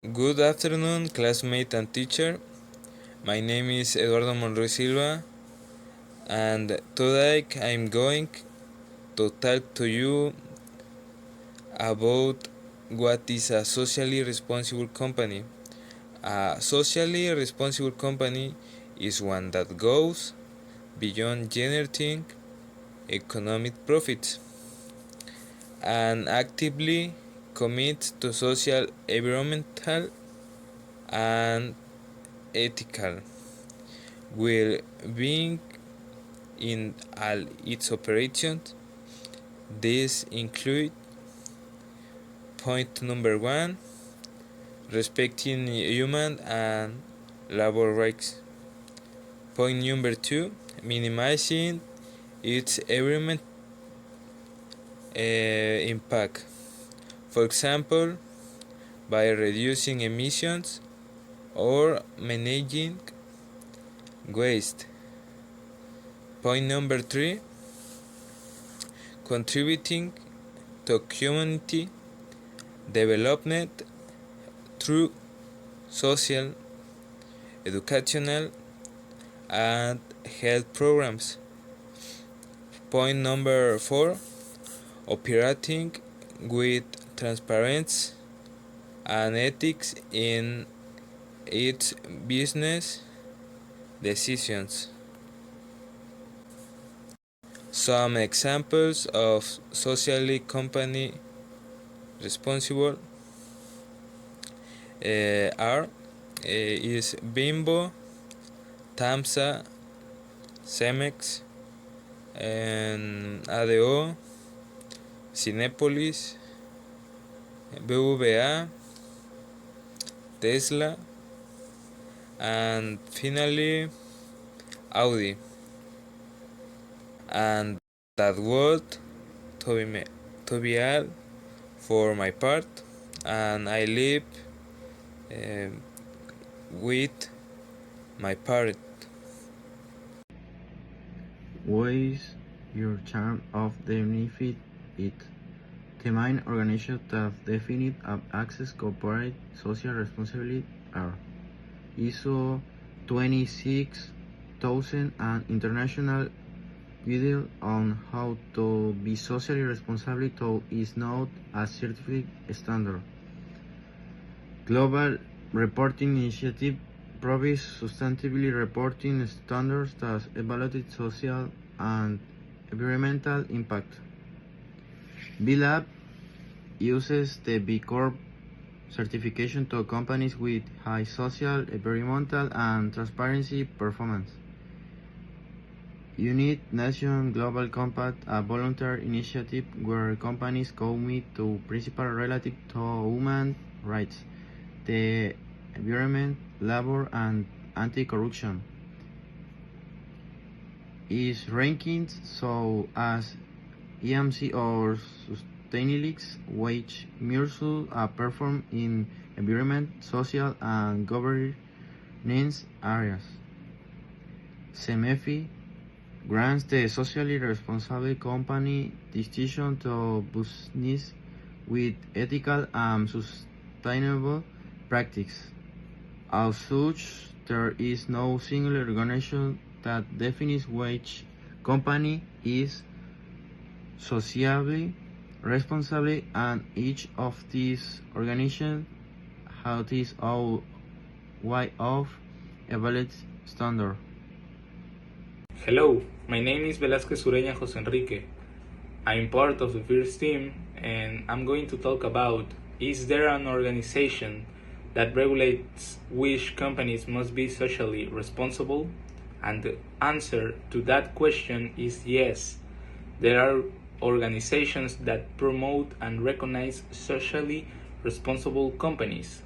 Good afternoon, classmate and teacher. My name is Eduardo Monroy Silva, and today I'm going to talk to you about what is a socially responsible company. A socially responsible company is one that goes beyond generating economic profits and actively commits to social, environmental, and ethical well-being in all its operations. These include point number one, respecting human and labor rights. Point number two, minimizing its environment impact. For example, by reducing emissions or managing waste. Point number three, contributing to community development through social, educational, and health programs. Point number four, operating with transparency and ethics in its business decisions. Some examples of socially company responsible are is Bimbo, Tamsa, Cemex, and ADO, Cinépolis, BVA, Tesla, and finally Audi. And that would to be all for my part, and I live with my parent. What is your term of benefit it? The main organizations that define access corporate social responsibility are ISO 26000 and International Guide on how to be socially responsible to is not a certified standard. Global Reporting Initiative provides sustainability reporting standards that evaluate social and environmental impact. B-Lab uses the B Corp certification to companies with high social, environmental, and transparency performance. United Nations Global Compact, a voluntary initiative where companies commit to principles relative to human rights, the environment, labor, and anti-corruption. Its rankings so as EMC or Sustainalytics, which measures perform in environment, social, and governance areas. CEMEFI grants the socially responsible company distinction to business with ethical and sustainable practice. As such, there is no single organization that defines which company is socially responsible, and each of these organizations has its own way of evaluating standard. Hello, my name is Velázquez Ureña José Enrique. I'm part of the first team and I'm going to talk about, is there an organization that regulates which companies must be socially responsible? And the answer to that question is yes. There are organizations that promote and recognize socially responsible companies,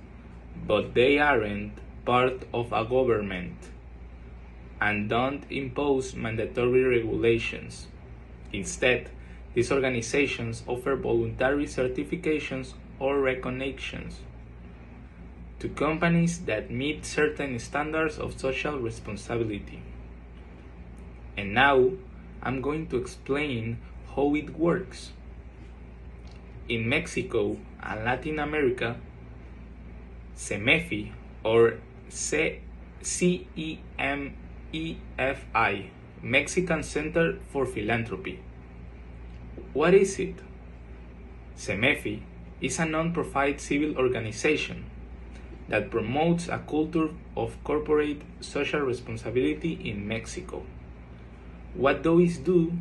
but they aren't part of a government and don't impose mandatory regulations. Instead, these organizations offer voluntary certifications or recognitions to companies that meet certain standards of social responsibility. And now, I'm going to explain how it works. In Mexico and Latin America, CEMEFI, or CEMEFI, Mexican Center for Philanthropy. What is it? CEMEFI is a non-profit civil organization that promotes a culture of corporate social responsibility in Mexico. What does it do?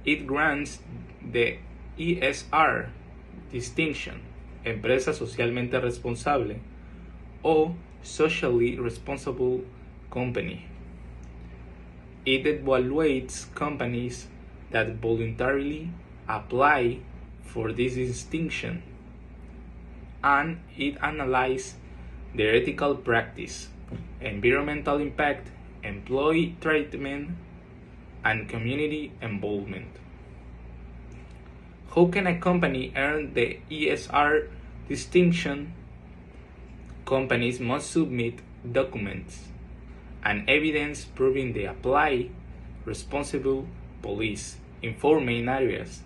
It grants the ESR distinction, empresa socialmente responsable, o socially responsible company. It evaluates companies that voluntarily apply for this distinction, and it analyzes their ethical practice, environmental impact, employee treatment, and community involvement. How can a company earn the ESR distinction? Companies must submit documents and evidence proving they apply responsible policy in four main areas.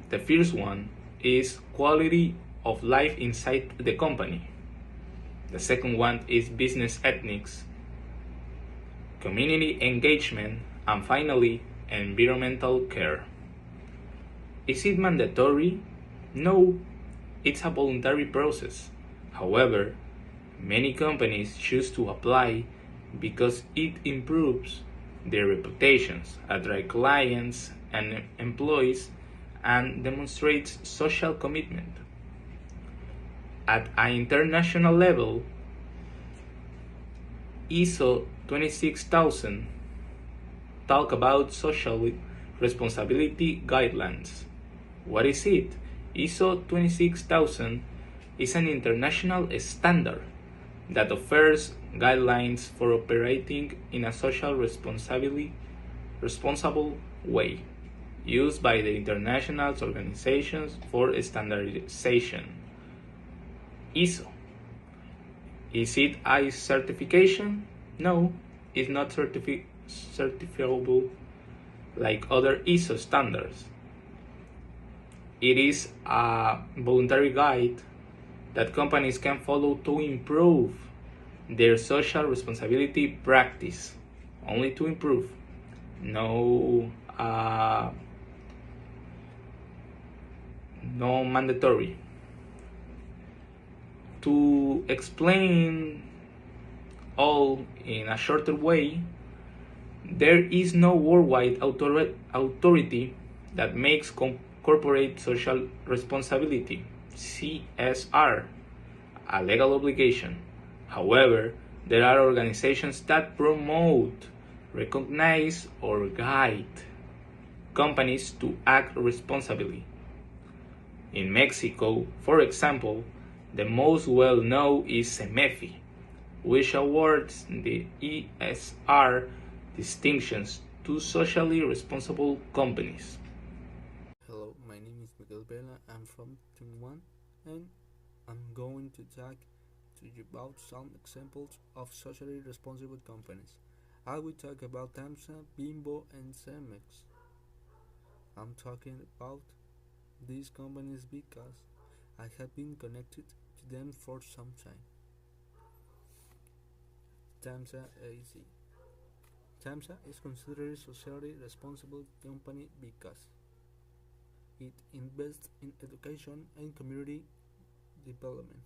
The first one is quality of life inside the company. The second one is business ethics, community engagement, and finally, environmental care. Is it mandatory? No, it's a voluntary process. However, many companies choose to apply because it improves their reputations, attracts clients and employees, and demonstrates social commitment. At an international level, ISO 26000 talk about social responsibility guidelines. What is it? ISO 26000 is an international standard that offers guidelines for operating in a social responsible way, used by the international organizations for standardization. ISO. Is it a certification? No, it's not certifiable like other ISO standards. It is a voluntary guide that companies can follow to improve their social responsibility practice. Only to improve. No mandatory. To explain all in a shorter way, there is no worldwide authority that makes corporate social responsibility, CSR, a legal obligation. However, there are organizations that promote, recognize, or guide companies to act responsibly. In Mexico, for example, the most well-known is CEMEFI, which awards the ESR distinctions to socially responsible companies. Hello, my name is Miguel Vela. I'm from Team 1 and I'm going to talk to you about some examples of socially responsible companies. I will talk about TAMSA, Bimbo, and Cemex. I'm talking about these companies because I have been connected to them for some time. TAMSA AZ. TAMSA is considered a socially responsible company because it invests in education and community development.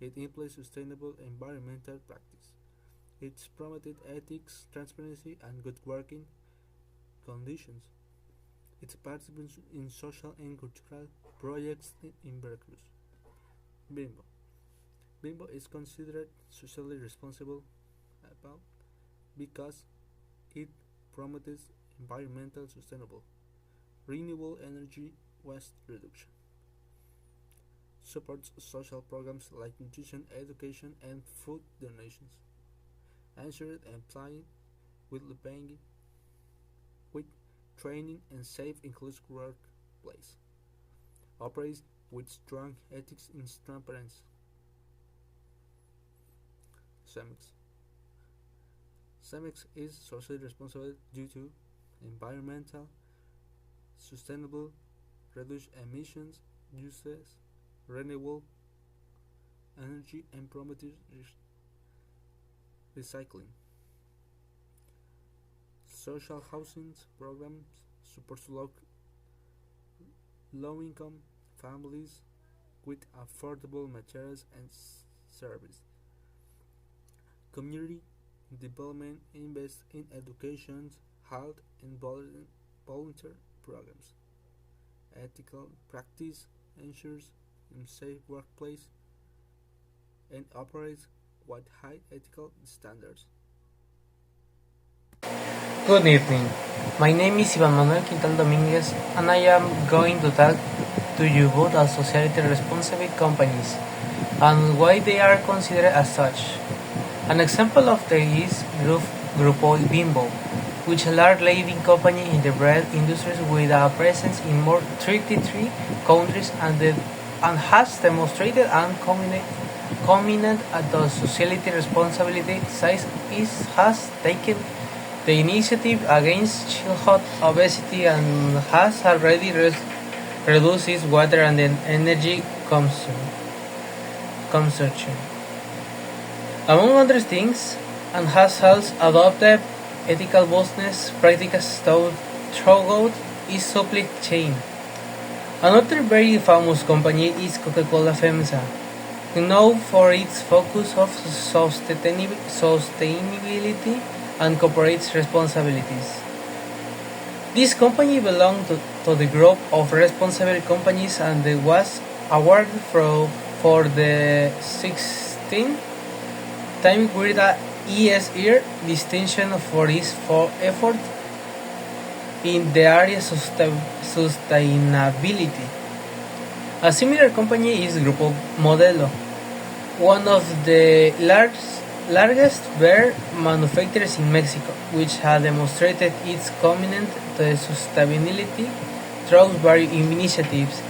It employs sustainable environmental practice. It's promoted ethics, transparency, and good working conditions. It participates in social and cultural projects in Veracruz. Bimbo. Bimbo is considered socially responsible about because it promotes environmental sustainable, renewable energy waste reduction, supports social programs like nutrition, education, and food donations, ensures employment with well-being, with training and safe inclusive workplace, operates with strong ethics and transparency. Cemex. Cemex is socially responsible due to environmental, sustainable, reduce emissions, uses renewable energy and promoting recycling. Social housing programs support low-income families with affordable materials and service. Community development invests in education, health, and volunteer programs. Ethical practice ensures a safe workplace and operates with high ethical standards. Good evening. My name is Ivan Manuel Quintal Dominguez, and I am going to talk to you about society responsible companies and why they are considered as such. An example of this is Grupo Bimbo, which is a large leading company in the bread industry with a presence in more 33 countries and has demonstrated and committed to society responsibility. Since it has taken the initiative against childhood obesity and has already reduced its water and energy consumption. Among other things, and has also adopted ethical business practices throughout its supply chain. Another very famous company is Coca-Cola FEMSA, known for its focus of sustainability and corporate responsibilities. This company belonged to the group of responsible companies and was awarded for the 16th time with a ESR distinction for its effort in the area of sustainability. A similar company is Grupo Modelo, one of the largest beer manufacturers in Mexico, which has demonstrated its commitment to sustainability through various initiatives.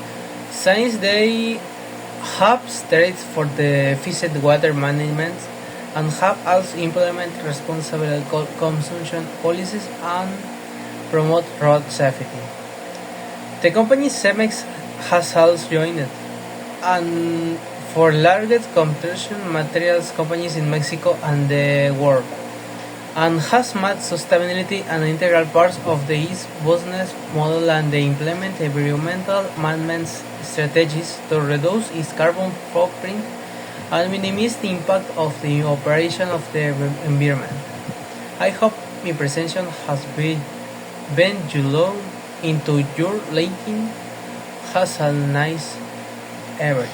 Since they have started for the efficient water management and have also implemented responsible consumption policies and promote road safety. The company Cemex has also joined, and for largest construction materials companies in Mexico and the world, and has made sustainability an integral part of its business model and they implement environmental management strategies to reduce its carbon footprint and minimize the impact of the operation of the environment. I hope my presentation has been useful into your liking. Has a nice evening.